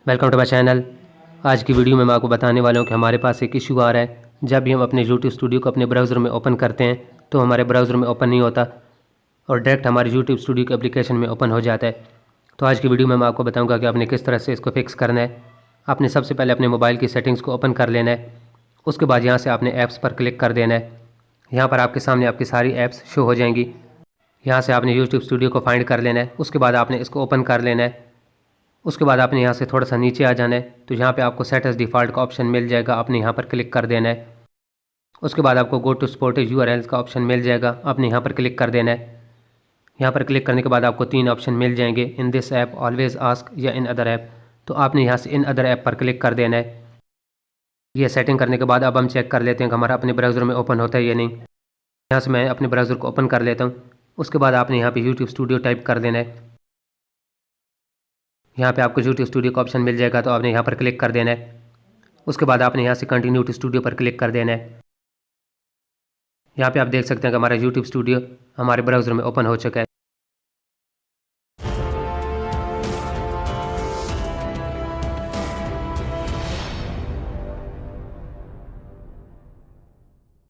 Welcome to my channel. आज की video में मैं आपको बताने वाला हूँ कि हमारे पास एक इशू आ रहा है। जब भी हम अपने यूट्यूब स्टूडियो को अपने ब्राउज़र में ओपन करते हैं तो हमारे ब्राउज़र में ओपन नहीं होता और डायरेक्ट हमारे यूट्यूब स्टूडियो के एप्लीकेशन में ओपन हो जाता है। तो आज की वीडियो में मैं आपको बताऊँगा कि आपने किस तरह से इसको फिक्स करना है। आपने सबसे पहले अपने मोबाइल की सेटिंग्स को ओपन कर लेना है। उसके बाद यहाँ से आपने ऐप्स पर क्लिक कर देना है। यहाँ पर आपके सामने आपकी सारी ऐप्स शो हो जाएंगी। यहाँ से आपने यूट्यूब स्टूडियो को फाइंड कर लेना है। उसके बाद आपने इसको ओपन कर लेना है। उसके बाद आपने यहाँ से थोड़ा सा नीचे आ जाना है तो यहाँ पे आपको सेट एज डिफ़ॉल्ट का ऑप्शन मिल जाएगा। आपने यहाँ पर क्लिक कर देना है। उसके बाद आपको गो टू सपोर्टेड यूआरएल्स का ऑप्शन मिल जाएगा। आपने यहाँ पर क्लिक कर देना है। यहाँ पर क्लिक करने के बाद आपको 3 ऑप्शन मिल जाएंगे, in this app, always ask या इन अदर ऐप। तो आपने यहाँ से इन अदर ऐप पर क्लिक कर देना है। ये सेटिंग करने के बाद अब हम चेक कर लेते हैं कि हमारा अपने ब्राउज़र में ओपन होता है या नहीं। यहाँ से मैं अपने ब्राउज़र को ओपन कर लेता हूँ। उसके बाद आपने यहाँ पर यूट्यूब स्टूडियो टाइप कर देना है। यहाँ पे आपको यूट्यूब स्टूडियो का ऑप्शन मिल जाएगा तो आपने यहाँ पर क्लिक कर देना है। उसके बाद आपने यहाँ से कंटिन्यू टू स्टूडियो पर क्लिक कर देना है। यहाँ पे आप देख सकते हैं कि हमारा यूट्यूब स्टूडियो हमारे ब्राउज़र में ओपन हो चुका है।